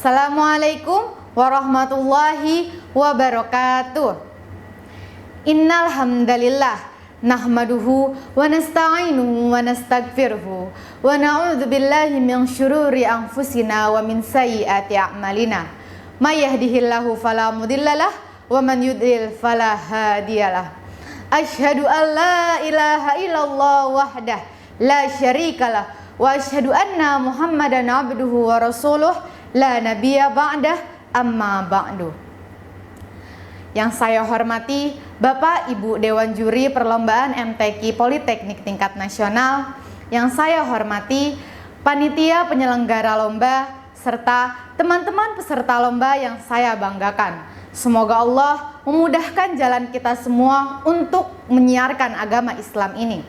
Assalamualaikum warahmatullahi wabarakatuh. Innal hamdalillah nahmaduhu wa nasta'inuhu wa nastaghfiruhu wa na'udzu billahi min syururi anfusina wa min sayyiati a'malina. May yahdihillahu fala mudhillalah wa man yudlil fala hadiyalah. Asyhadu an la ilaha illallah wahdah la syarikalah wa asyhadu anna Muhammadan abduhu wa rasuluh la nabiyya ba'dah amma ba'du. Yang saya hormati Bapak Ibu Dewan Juri Perlombaan MTQ Politeknik tingkat nasional, yang saya hormati panitia penyelenggara lomba serta teman-teman peserta lomba yang saya banggakan. Semoga Allah memudahkan jalan kita semua untuk menyiarkan agama Islam ini.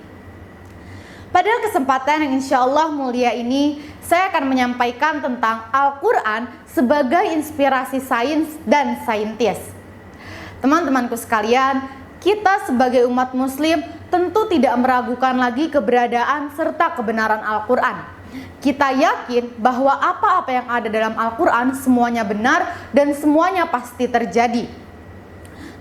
Pada kesempatan yang insya Allah mulia ini, saya akan menyampaikan tentang Al-Quran sebagai inspirasi sains dan saintis. Teman-temanku sekalian, kita sebagai umat muslim tentu tidak meragukan lagi keberadaan serta kebenaran Al-Quran. Kita yakin bahwa apa-apa yang ada dalam Al-Quran semuanya benar dan semuanya pasti terjadi.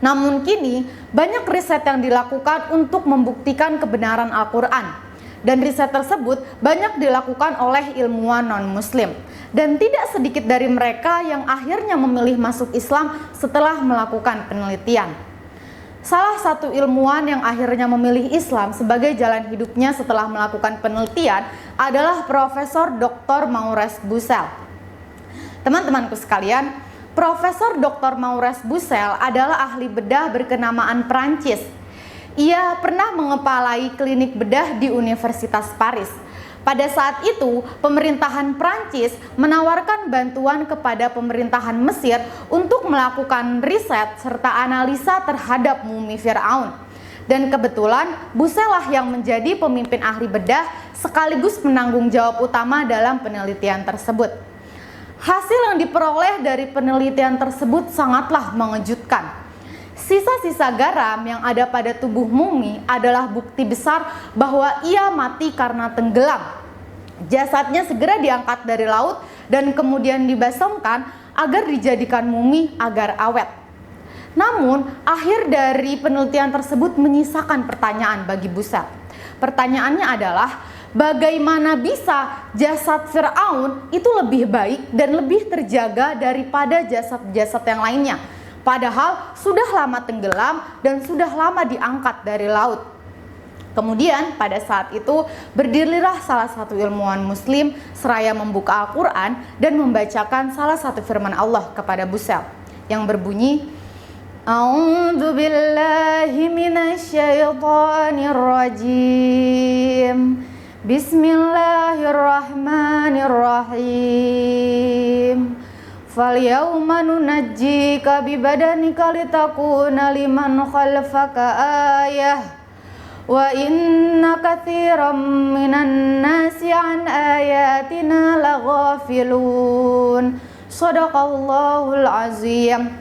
Namun kini banyak riset yang dilakukan untuk membuktikan kebenaran Al-Quran. Dan riset tersebut banyak dilakukan oleh ilmuwan non-muslim. Dan tidak sedikit dari mereka yang akhirnya memilih masuk Islam setelah melakukan penelitian. Salah satu ilmuwan yang akhirnya memilih Islam sebagai jalan hidupnya setelah melakukan penelitian adalah Profesor Dr. Maurice Bucaille. Teman-temanku sekalian, Profesor Dr. Maurice Bucaille adalah ahli bedah berkenamaan Prancis. Ia pernah mengepalai klinik bedah di Universitas Paris. Pada saat itu, pemerintahan Prancis menawarkan bantuan kepada pemerintahan Mesir untuk melakukan riset serta analisa terhadap mumi Fir'aun. Dan kebetulan, Bucaille lah yang menjadi pemimpin ahli bedah sekaligus penanggung jawab utama dalam penelitian tersebut. Hasil yang diperoleh dari penelitian tersebut sangatlah mengejutkan. Sisa-sisa garam yang ada pada tubuh mumi adalah bukti besar bahwa ia mati karena tenggelam. Jasadnya segera diangkat dari laut dan kemudian dibasamkan agar dijadikan mumi agar awet. Namun, akhir dari penelitian tersebut menyisakan pertanyaan bagi Bucaille. Pertanyaannya adalah, bagaimana bisa jasad Fir'aun itu lebih baik dan lebih terjaga daripada jasad-jasad yang lainnya? Padahal sudah lama tenggelam dan sudah lama diangkat dari laut. Kemudian pada saat itu berdirilah salah satu ilmuwan muslim seraya membuka Al-Quran dan membacakan salah satu firman Allah kepada Bucaille yang berbunyi, A'udzu billahi minasyaitonir rajim. Bismillahirrahmanirrahim. Falyawma nunajjika bibadanika litakuna liman khalfaka ayah wa inna katsiran minan nasi an ayatina laghafilun. Shadaqallahul azim.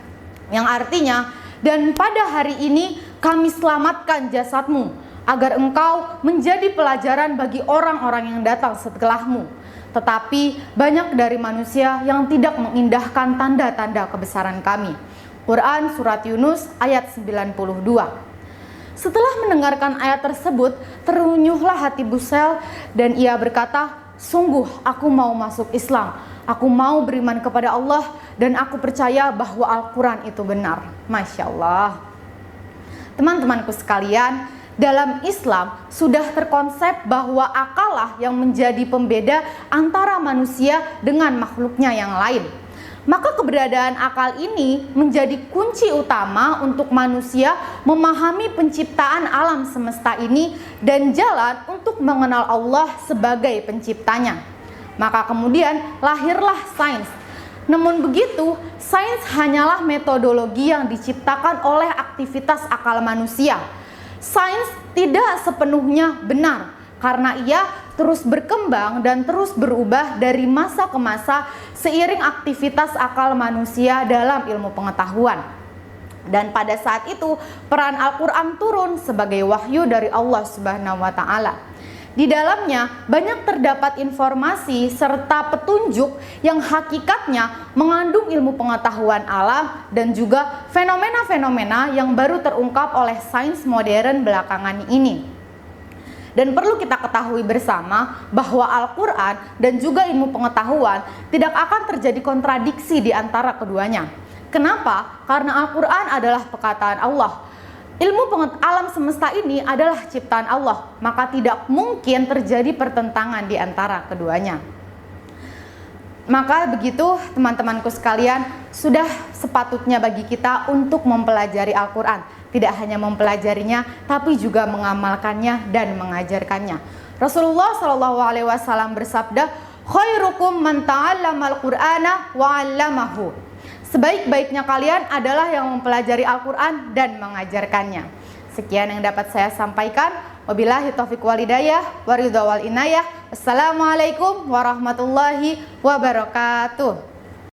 Yang artinya, dan pada hari ini kami selamatkan jasadmu agar engkau menjadi pelajaran bagi orang-orang yang datang setelahmu. Tetapi banyak dari manusia yang tidak mengindahkan tanda-tanda kebesaran kami. Quran Surat Yunus ayat 92. Setelah mendengarkan ayat tersebut, terunyuhlah hati Bucaille dan ia berkata, sungguh aku mau masuk Islam. Aku mau beriman kepada Allah dan aku percaya bahwa Al-Quran itu benar. Masya Allah. Teman-temanku sekalian, dalam Islam sudah terkonsep bahwa akallah yang menjadi pembeda antara manusia dengan makhluknya yang lain. Maka keberadaan akal ini menjadi kunci utama untuk manusia memahami penciptaan alam semesta ini dan jalan untuk mengenal Allah sebagai penciptanya. Maka kemudian lahirlah sains. Namun begitu, sains hanyalah metodologi yang diciptakan oleh aktivitas akal manusia. Sains tidak sepenuhnya benar karena ia terus berkembang dan terus berubah dari masa ke masa seiring aktivitas akal manusia dalam ilmu pengetahuan. Dan pada saat itu peran Al-Quran turun sebagai wahyu dari Allah Subhanahu wa Ta'ala. Di dalamnya banyak terdapat informasi serta petunjuk yang hakikatnya mengandung ilmu pengetahuan alam dan juga fenomena-fenomena yang baru terungkap oleh sains modern belakangan ini. Dan perlu kita ketahui bersama bahwa Al-Quran dan juga ilmu pengetahuan tidak akan terjadi kontradiksi di antara keduanya. Kenapa? Karena Al-Quran adalah perkataan Allah. Alam semesta ini adalah ciptaan Allah, maka tidak mungkin terjadi pertentangan di antara keduanya. Maka begitu teman-temanku sekalian, sudah sepatutnya bagi kita untuk mempelajari Al-Quran. Tidak hanya mempelajarinya, tapi juga mengamalkannya dan mengajarkannya. Rasulullah SAW bersabda, "Khairukum man ta'allamal Qur'ana wa 'allamahu." Sebaik-baiknya kalian adalah yang mempelajari Al-Quran dan mengajarkannya. Sekian yang dapat saya sampaikan. Wabillahi taufiq wal hidayah, waridha wal inayah. Assalamualaikum warahmatullahi wabarakatuh.